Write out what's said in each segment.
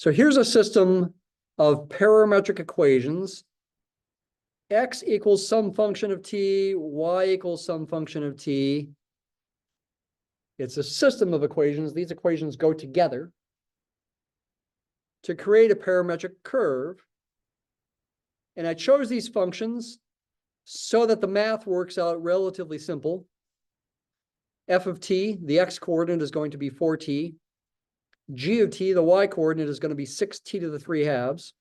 So here's a system of parametric equations. X equals some function of t, y equals some function of t. It's a system of equations. These equations go together to create a parametric curve. And I chose these functions so that the math works out relatively simple. F of t, the x coordinate is going to be 4t. G of t, the y coordinate is going to be 6t to the 3 halves.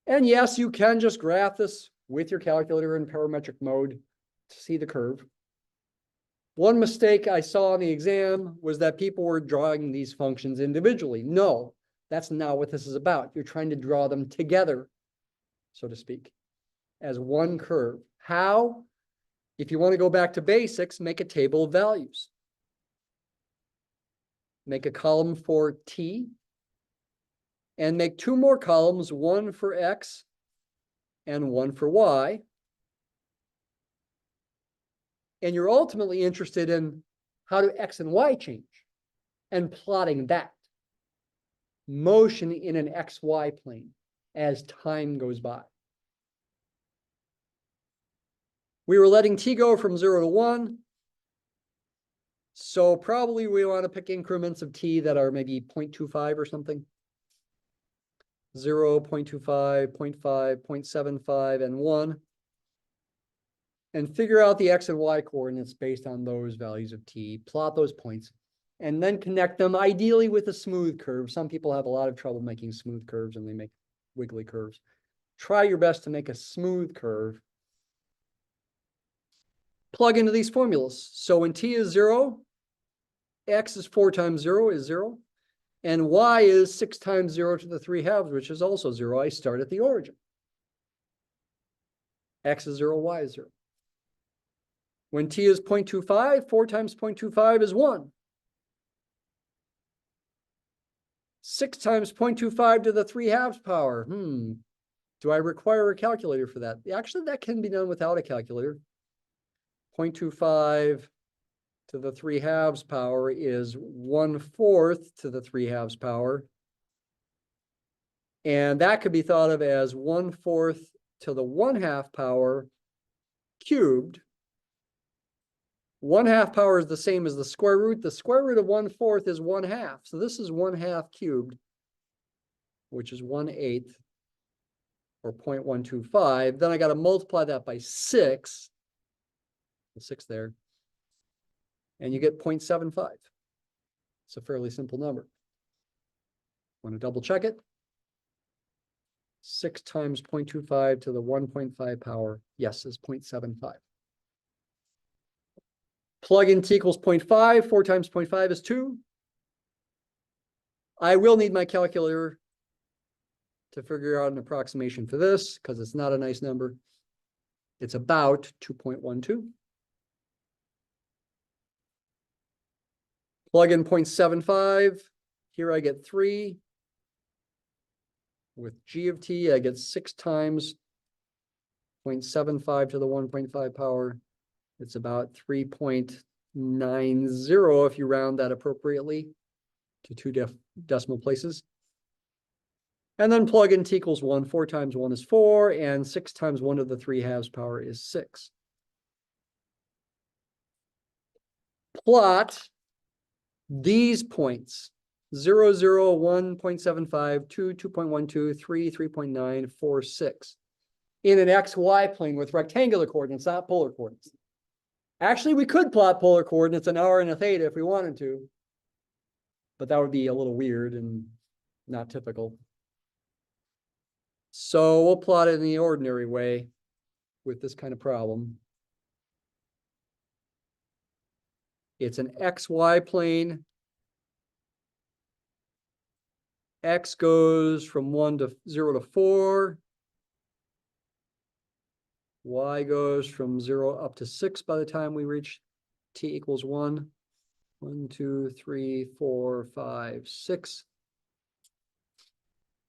And yes, you can just graph this with your calculator in parametric mode to see the curve. One mistake I saw in the exam was that people were drawing these functions individually. No, that's not what this is about. You're trying to draw them together, so to speak, as one curve. How? If you want to go back to basics, make a table of values. Make a column for t, and make 2 more columns, one for x and one for y. And you're ultimately interested in how do x and y change and plotting that. Motion in an xy plane as time goes by. We were letting t go from 0 to 1. So probably we want to pick increments of t that are maybe 0.25 or something. 0, 0.25, 0.5, 0.75, and 1. And figure out the x and y coordinates based on those values of t. Plot those points. And then connect them ideally with a smooth curve. Some people have a lot of trouble making smooth curves and they make wiggly curves. Try your best to make a smooth curve. Plug into these formulas. So when t is 0, x is 4 times 0 is 0. And y is 6 times 0 to the 3 halves, which is also 0. I start at the origin. X is 0, y is 0. When t is 0.25, 4 times 0.25 is 1. 6 times 0.25 to the 3 halves power. Do I require a calculator for that? Actually, that can be done without a calculator. 0.25 to the 3 halves power is 1/4 to the 3 halves power. And that could be thought of as 1/4 to the 1/2 power cubed. 1/2 power is the same as the square root. The square root of 1/4 is 1/2. So this is 1/2 cubed, which is 1/8 or 0.125. Then I got to multiply that by 6. The 6 there. And you get 0.75. It's a fairly simple number. Want to double check it? 6 times 0.25 to the 1.5 power, yes, is 0.75. Plug in t equals 0.5. 4 times 0.5 is 2. I will need my calculator to figure out an approximation for this because it's not a nice number. It's about 2.12. Plug in 0.75. Here I get 3. With g of t, I get 6 times 0.75 to the 1.5 power. It's about 3.90 if you round that appropriately to 2 decimal places. And then plug in t equals 1. 4 times 1 is 4, and 6 times 1 to the 3 halves power is 6. Plot these points. 0, 0, 1, 0.75, 2, 2.12, 3, 3.9, 4, 6. In an XY plane with rectangular coordinates, not polar coordinates. Actually, we could plot polar coordinates, an r and a theta, if we wanted to. But that would be a little weird and not typical. So we'll plot it in the ordinary way with this kind of problem. It's an XY plane. X goes from 0 to 4. Y goes from 0 up to 6 by the time we reach t equals 1. 1, 2, 3, 4, 5, 6.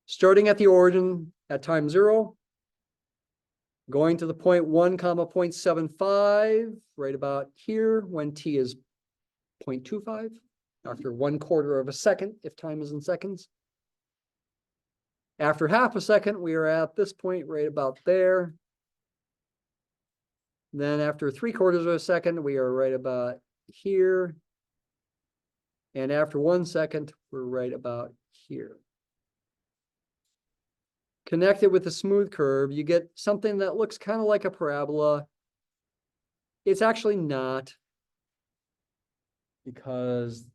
Starting at the origin at time 0, going to the point 1, 0.75, right about here when t is 0.25, after 1/4 of a second, if time is in seconds. After half a second, we are at this point right about there. Then after 3/4 of a second, we are right about here. And after 1 second, we're right about here. Connected with a smooth curve, you get something that looks kind of like a parabola. It's actually not, because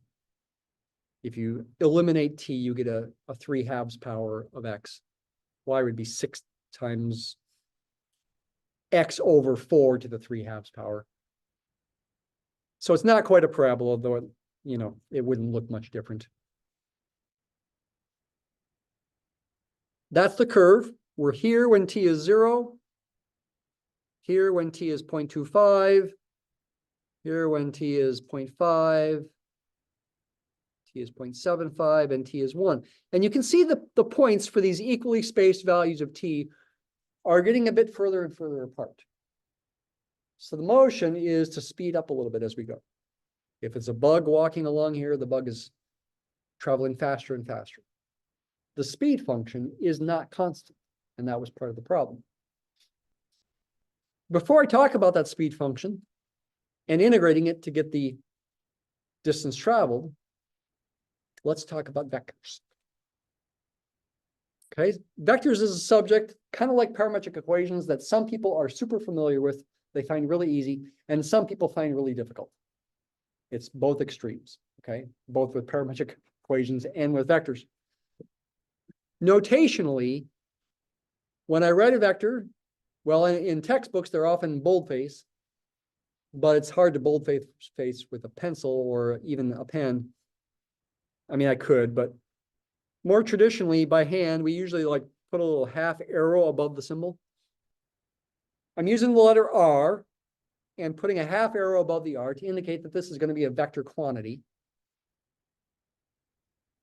if you eliminate t, you get a 3/2 power of x. Y would be 6 times x over 4 to the 3/2 power. So it's not quite a parabola, though it, it wouldn't look much different. That's the curve. We're here when t is 0. Here when t is 0.25. Here when t is 0.5. T is 0.75 and t is 1. And you can see the points for these equally spaced values of t are getting a bit further and further apart. So the motion is to speed up a little bit as we go. If it's a bug walking along here, the bug is traveling faster and faster. The speed function is not constant, and that was part of the problem. Before I talk about that speed function and integrating it to get the distance traveled, let's talk about vectors. Okay, vectors is a subject, kind of like parametric equations, that some people are super familiar with, they find really easy, and some people find really difficult. It's both extremes, okay? Both with parametric equations and with vectors. Notationally, when I write a vector, well, in textbooks, they're often boldface, but it's hard to boldface with a pencil or even a pen. I mean, I could, but more traditionally, by hand, we usually like put a little half arrow above the symbol. I'm using the letter R and putting a half arrow above the R to indicate that this is going to be a vector quantity.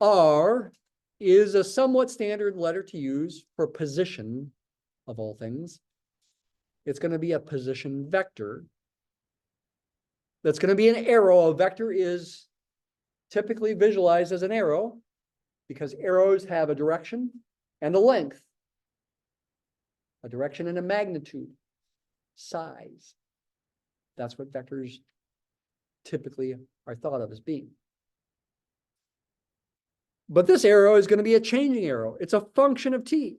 R is a somewhat standard letter to use for position, of all things. It's going to be a position vector. That's going to be an arrow. A vector is typically visualized as an arrow because arrows have a direction and a length, a direction and a magnitude, size. That's what vectors typically are thought of as being. But this arrow is going to be a changing arrow. It's a function of t.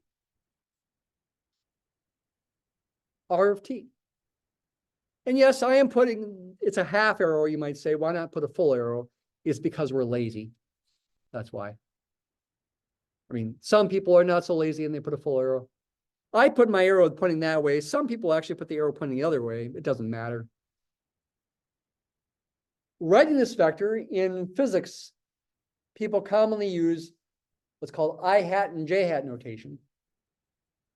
R of t. And yes, I am putting, it's a half arrow, you might say. Why not put a full arrow? It's because we're lazy. That's why. I mean, some people are not so lazy and they put a full arrow. I put my arrow pointing that way. Some people actually put the arrow pointing the other way. It doesn't matter. Writing this vector in physics, people commonly use what's called I hat and J hat notation,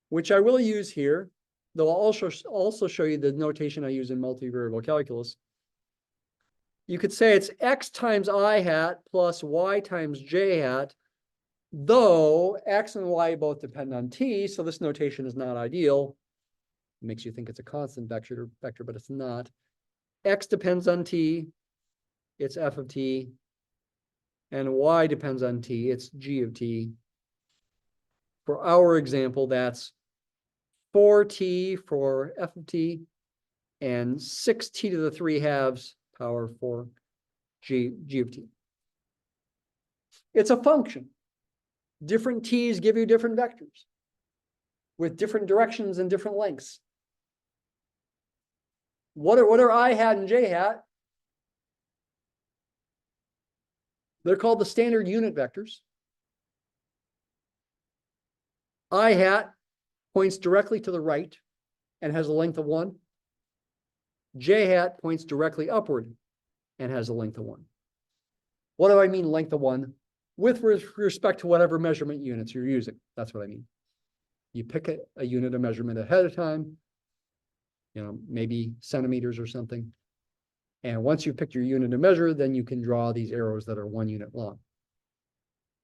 which I will use here, though I'll also show you the notation I use in multivariable calculus. You could say it's X times I hat plus Y times J hat, though X and Y both depend on T, so this notation is not ideal. It makes you think it's a constant vector, but it's not. X depends on T, it's F of T, and Y depends on T, it's G of T. For our example, that's 4T for F of T and 6T to the 3/2 power for G of T. It's a function. Different T's give you different vectors with different directions and different lengths. What are I hat and J hat? They're called the standard unit vectors. I hat points directly to the right and has a length of 1. J hat points directly upward and has a length of 1. What do I mean length of 1? With respect to whatever measurement units you're using. That's what I mean. You pick a unit of measurement ahead of time, maybe centimeters or something. And once you've picked your unit of measure, then you can draw these arrows that are 1 unit long.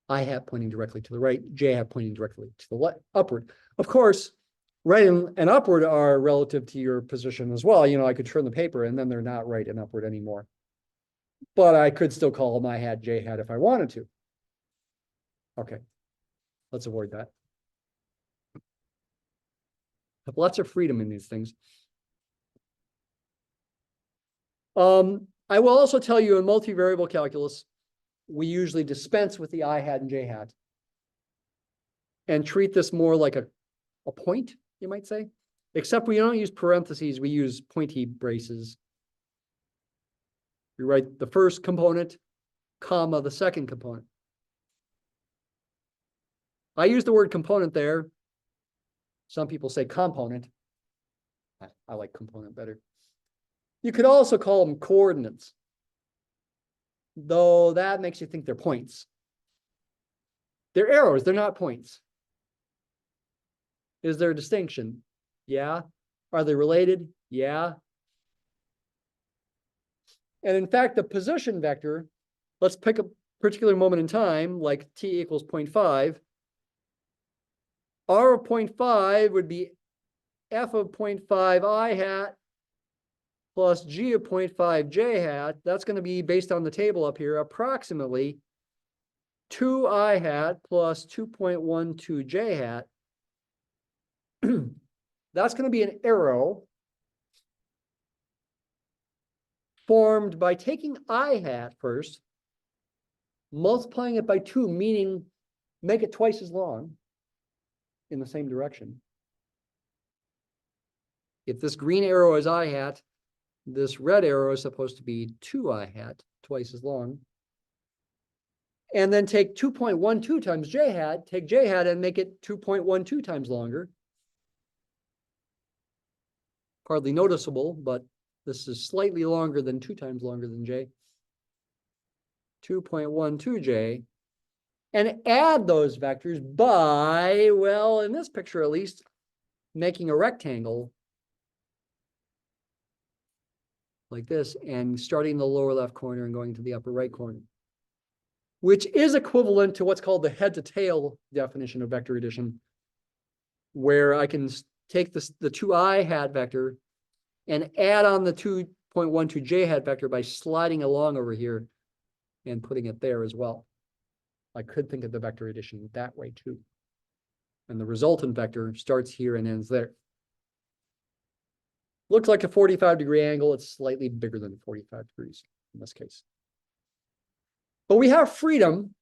I hat pointing directly to the right, J hat pointing directly to the upward. Of course, right and upward are relative to your position as well. I could turn the paper and then they're not right and upward anymore. But I could still call them I hat, J hat if I wanted to. Okay, let's avoid that. Have lots of freedom in these things. I will also tell you in multivariable calculus, we usually dispense with the I hat and j hat and treat this more like a point, you might say, except we don't use parentheses, we use pointy braces. We write the first component, comma, the second component. I use the word component there. Some people say component. I like component better. You could also call them coordinates, though that makes you think they're points. They're arrows, they're not points. Is there a distinction? Yeah. Are they related? Yeah. And in fact, the position vector, let's pick a particular moment in time, like t equals 0.5. R of 0.5 would be f of 0.5 I hat plus g of 0.5 j hat. That's going to be, based on the table up here, approximately 2 I hat plus 2.12 j hat. That's going to be an arrow formed by taking I hat first, multiplying it by 2, meaning make it twice as long in the same direction. If this green arrow is I hat, this red arrow is supposed to be 2 I hat, twice as long. And then take 2.12 times j hat, take j hat and make it 2.12 times longer. Hardly noticeable, but this is slightly longer than 2 times longer than j. 2.12j. And add those vectors by, well, in this picture at least, making a rectangle like this and starting in the lower left corner and going to the upper right corner, which is equivalent to what's called the head to tail definition of vector addition, where I can take this, the 2I hat vector and add on the 2.12 j hat vector by sliding along over here and putting it there as well. I could think of the vector addition that way too. And the resultant vector starts here and ends there. Looks like a 45-degree angle. It's slightly bigger than 45 degrees in this case. But we have freedom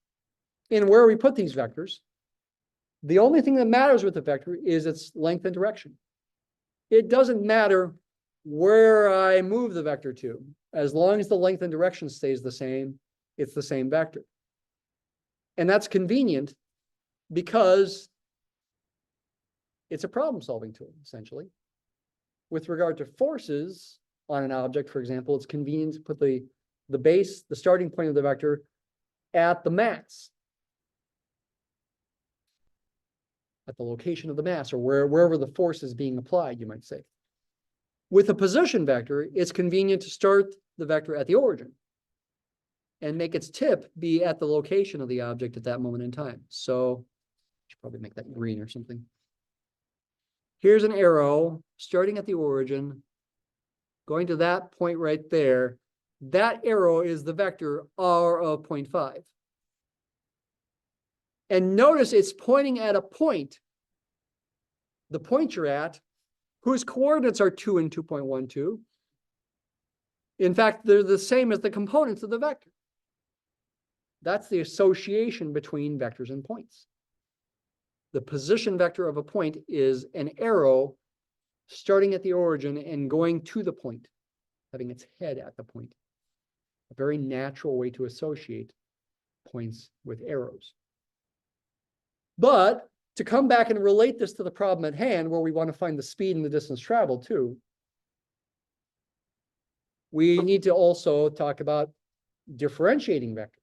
in where we put these vectors. The only thing that matters with the vector is its length and direction. It doesn't matter where I move the vector to. As long as the length and direction stays the same, it's the same vector. And that's convenient because it's a problem-solving tool, essentially. With regard to forces on an object, for example, it's convenient to put the base, the starting point of the vector, at the mass, at the location of the mass, or wherever the force is being applied, you might say. With a position vector, it's convenient to start the vector at the origin and make its tip be at the location of the object at that moment in time. So I should probably make that green or something. Here's an arrow starting at the origin, going to that point right there. That arrow is the vector r of 0.5. And notice it's pointing at a point, the point you're at, whose coordinates are 2 and 2.12. In fact, they're the same as the components of the vector. That's the association between vectors and points. The position vector of a point is an arrow starting at the origin and going to the point, having its head at the point. A very natural way to associate points with arrows. But to come back and relate this to the problem at hand, where we want to find the speed and the distance traveled too, we need to also talk about differentiating vectors.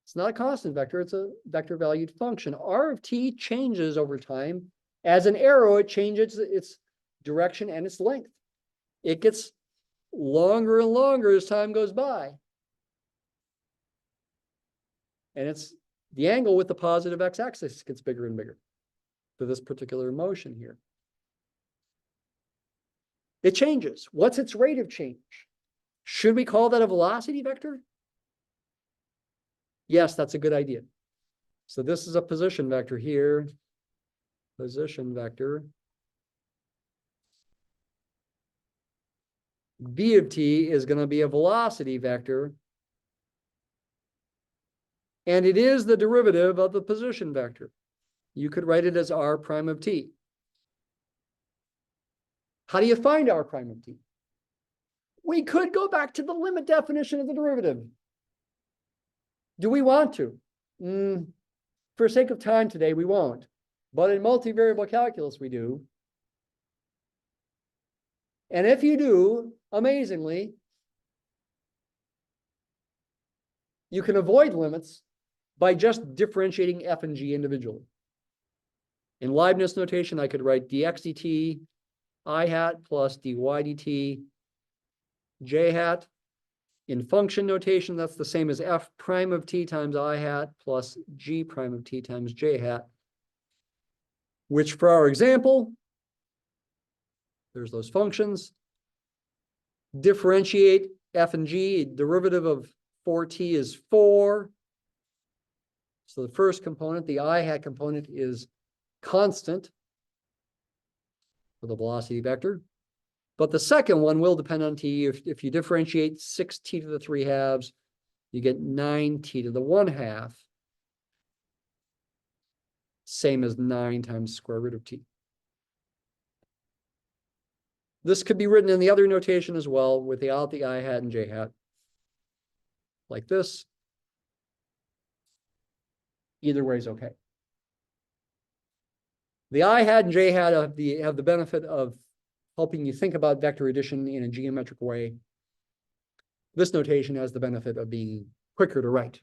It's not a constant vector, it's a vector valued function. R of t changes over time. As an arrow, it changes its direction and its length. It gets longer and longer as time goes by. And it's the angle with the positive x-axis gets bigger and bigger for this particular motion here. It changes. What's its rate of change? Should we call that a velocity vector? Yes, that's a good idea. So this is a position vector here. Position vector. v of t is going to be a velocity vector. And it is the derivative of the position vector. You could write it as r prime of t. How do you find r prime of t? We could go back to the limit definition of the derivative. Do we want to? For sake of time today, we won't. But in multivariable calculus, we do. And if you do, amazingly, you can avoid limits by just differentiating f and g individually. In Leibniz notation, I could write dx dt I hat plus dy dt j hat. In function notation, that's the same as f prime of t times I hat plus g prime of t times j hat, which for our example, there's those functions. Differentiate f and g, derivative of 4t is 4. So the first component, the I hat component, is constant for the velocity vector. But the second one will depend on t. If you differentiate 6t to the 3/2, you get 9t to the 1/2. Same as 9 times square root of t. This could be written in the other notation as well, without the I hat and j hat. Like this. Either way is okay. The I hat and j hat have the benefit of helping you think about vector addition in a geometric way. This notation has the benefit of being quicker to write.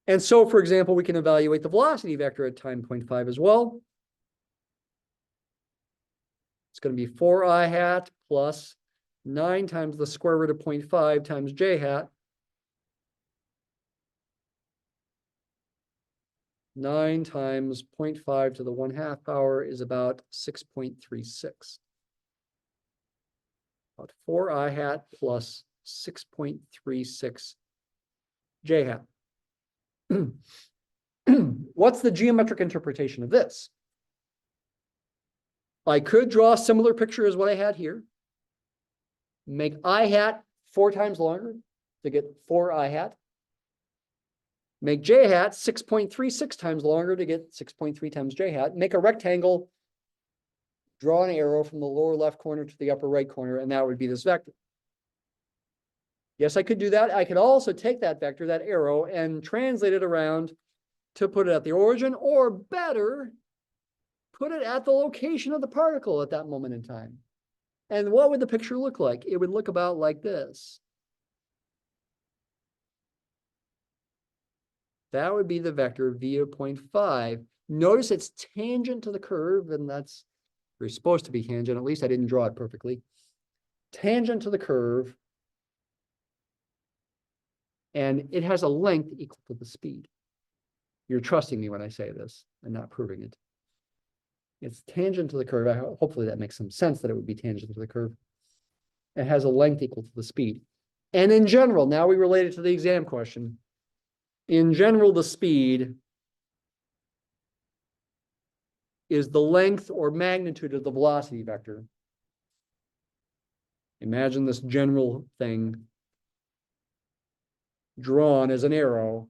And so, for example, we can evaluate the velocity vector at time 0.5 as well. It's going to be 4i hat plus 9 times the square root of 0.5 times j hat. 9 times 0.5 to the 1/2 power is about 6.36. About 4i hat plus 6.36 j hat. What's the geometric interpretation of this? I could draw a similar picture as what I had here. Make I hat 4 times longer to get 4i hat. Make j hat 6.36 times longer to get 6.3 times j hat. Make a rectangle, draw an arrow from the lower left corner to the upper right corner, and that would be this vector. Yes, I could do that. I could also take that vector, that arrow, and translate it around to put it at the origin, or better, put it at the location of the particle at that moment in time. And what would the picture look like? It would look about like this. That would be the vector v of 0.5. Notice it's tangent to the curve, and that's, we're supposed to be tangent. At least I didn't draw it perfectly. Tangent to the curve. And it has a length equal to the speed. You're trusting me when I say this and not proving it. It's tangent to the curve. Hopefully that makes some sense that it would be tangent to the curve. It has a length equal to the speed. And in general, now we relate it to the exam question. In general, the speed is the length or magnitude of the velocity vector. Imagine this general thing drawn as an arrow,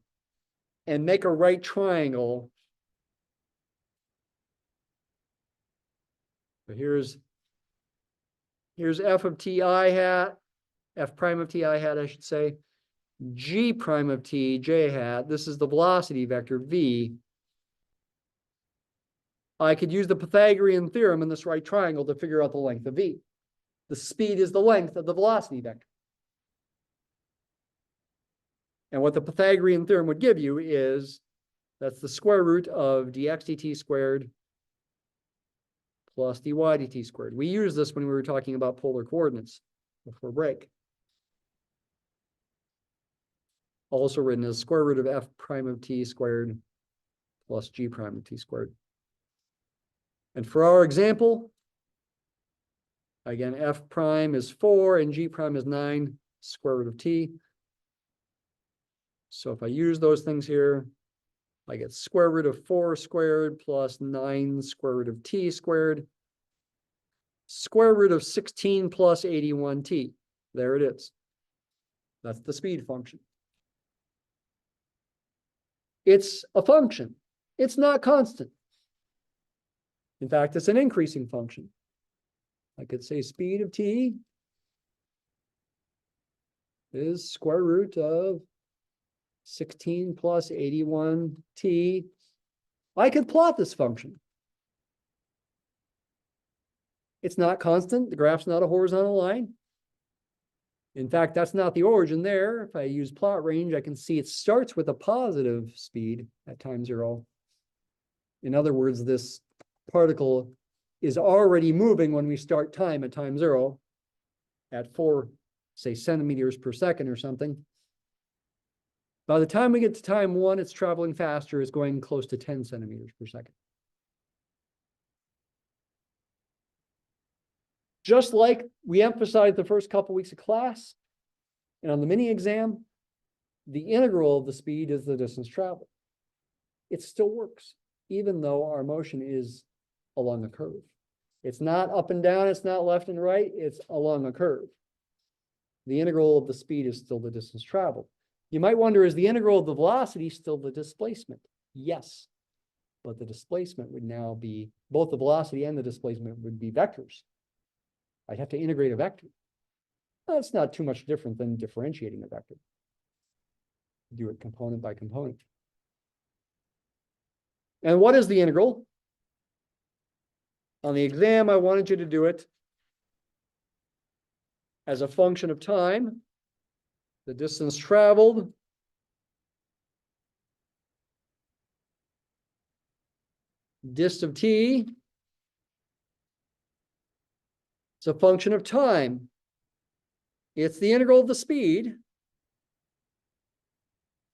and make a right triangle. So here's f of t I hat, f prime of t I hat, I should say, g prime of t j hat. This is the velocity vector v. I could use the Pythagorean theorem in this right triangle to figure out the length of v. The speed is the length of the velocity vector. And what the Pythagorean theorem would give you is, that's the square root of dx dt squared plus dy dt squared. We used this when we were talking about polar coordinates before break. Also written as square root of f prime of t squared plus g prime of t squared. And for our example, again, f prime is 4 and g prime is 9 square root of t. So if I use those things here, I get square root of 4 squared plus 9 square root of t squared, square root of 16 plus 81t. There it is. That's the speed function. It's a function. It's not constant. In fact, it's an increasing function. I could say speed of t is square root of 16 plus 81t. I could plot this function. It's not constant. The graph's not a horizontal line. In fact, that's not the origin there. If I use plot range, I can see it starts with a positive speed at time 0. In other words, this particle is already moving when we start time at time 0 at 4, say, centimeters per second or something. By the time we get to time 1, it's traveling faster. It's going close to 10 centimeters per second. Just like we emphasized the first couple weeks of class, and on the mini exam, the integral of the speed is the distance traveled. It still works, even though our motion is along a curve. It's not up and down, it's not left and right, it's along a curve. The integral of the speed is still the distance traveled. You might wonder, is the integral of the velocity still the displacement? Yes, but the displacement would now be, both the velocity and the displacement would be vectors. I'd have to integrate a vector. That's not too much different than differentiating a vector. Do it component by component. And what is the integral? On the exam, I wanted you to do it as a function of time, the distance traveled, dist of t. It's a function of time. It's the integral of the speed.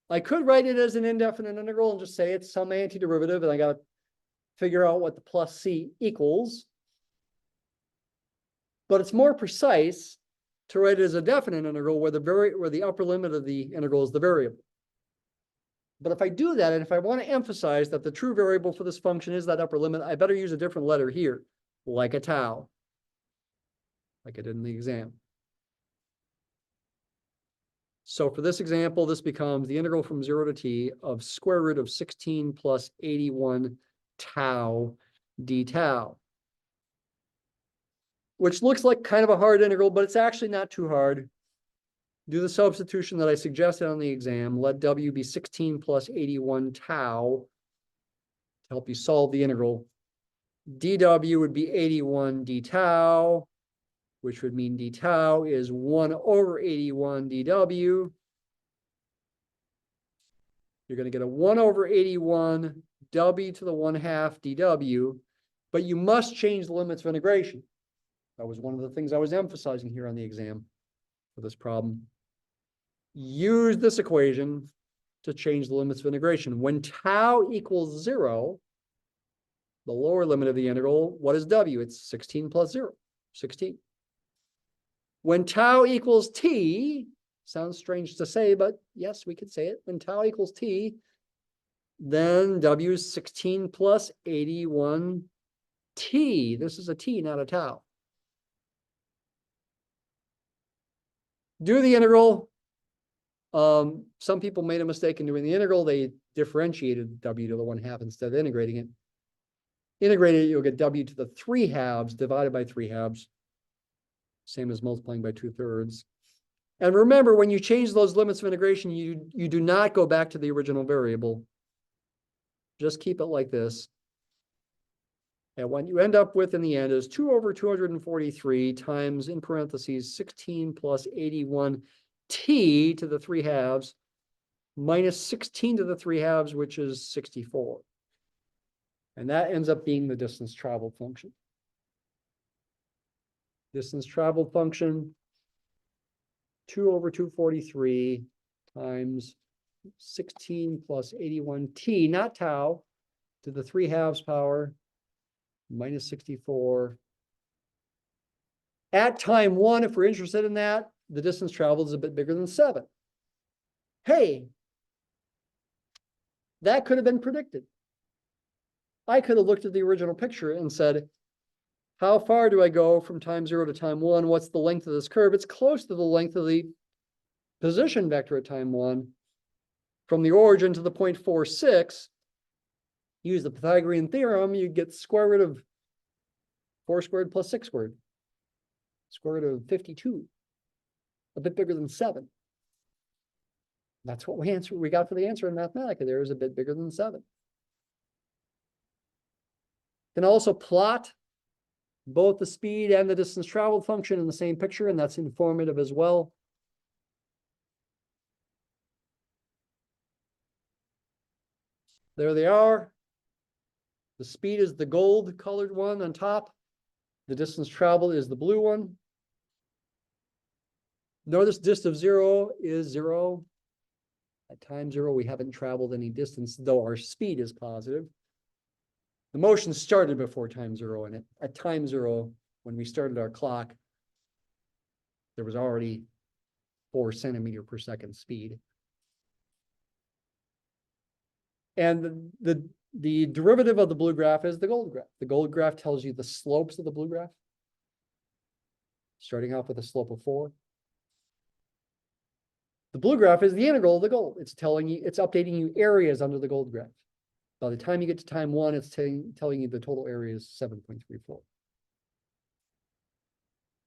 I could write it as an indefinite integral and just say it's some antiderivative, and I got to figure out what the plus c equals. But it's more precise to write it as a definite integral where the upper limit of the integral is the variable. But if I do that, and if I want to emphasize that the true variable for this function is that upper limit, I better use a different letter here, like a tau, like I did in the exam. So for this example, this becomes the integral from 0 to t of square root of 16 plus 81 tau d tau, which looks like kind of a hard integral, but it's actually not too hard. Do the substitution that I suggested on the exam. Let w be 16 plus 81 tau to help you solve the integral. dw would be 81 d tau, which would mean d tau is 1 over 81 dw. You're going to get a 1 over 81 w to the 1/2 dw, but you must change the limits of integration. That was one of the things I was emphasizing here on the exam for this problem. Use this equation to change the limits of integration. When tau equals 0, the lower limit of the integral, what is w? It's 16 plus 0, 16. When tau equals t, sounds strange to say, but yes, we could say it. When tau equals t, then w is 16 plus 81 t. This is a t, not a tau. Do the integral. Some people made a mistake in doing the integral. They differentiated w to the 1/2 instead of integrating it. Integrated it, you'll get w to the 3/2 divided by 3/2. Same as multiplying by 2/3. And remember, when you change those limits of integration, you do not go back to the original variable. Just keep it like this. And what you end up with in the end is 2 over 243 times, in parentheses, 16 plus 81 t to the 3/2 minus 16 to the 3/2, which is 64. And that ends up being the distance traveled function. Distance traveled function, 2 over 243 times 16 plus 81 t, not tau, to the 3/2 power minus 64. At time 1, if we're interested in that, the distance traveled is a bit bigger than 7. Hey, that could have been predicted. I could have looked at the original picture and said, how far do I go from time 0 to time 1? What's the length of this curve? It's close to the length of the position vector at time 1. From the origin to the point 4,6, use the Pythagorean theorem, you get square root of 4 squared plus 6 squared. Square root of 52. A bit bigger than 7. That's what we got for the answer in Mathematica. There is a bit bigger than 7. Can also plot both the speed and the distance traveled function in the same picture, and that's informative as well. There they are. The speed is the gold colored one on top. The distance traveled is the blue one. Notice dist of 0 is 0. At time 0, we haven't traveled any distance, though our speed is positive. The motion started before time 0, and at time 0, when we started our clock, there was already 4 centimeter per second speed. And the derivative of the blue graph is the gold graph. The gold graph tells you the slopes of the blue graph, starting off with a slope of 4. The blue graph is the integral of the gold. It's updating you areas under the gold graph. By the time you get to time 1, it's telling you the total area is 7.34.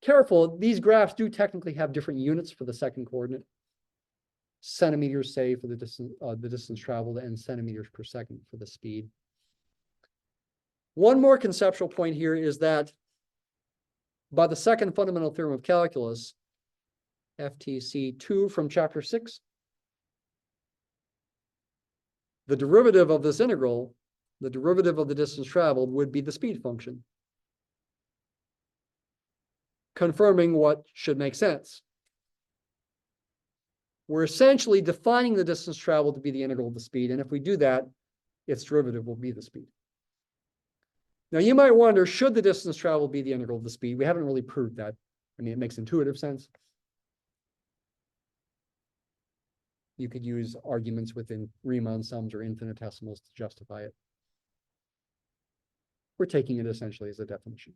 Careful, these graphs do technically have different units for the second coordinate. Centimeters, say, for the distance traveled, and centimeters per second for the speed. One more conceptual point here is that by the second fundamental theorem of calculus, FTC 2 from chapter 6, the derivative of this integral, the derivative of the distance traveled, would be the speed function, confirming what should make sense. We're essentially defining the distance traveled to be the integral of the speed, and if we do that, its derivative will be the speed. Now, you might wonder, should the distance traveled be the integral of the speed? We haven't really proved that. I mean, it makes intuitive sense. You could use arguments within Riemann sums or infinitesimals to justify it. We're taking it essentially as a definition.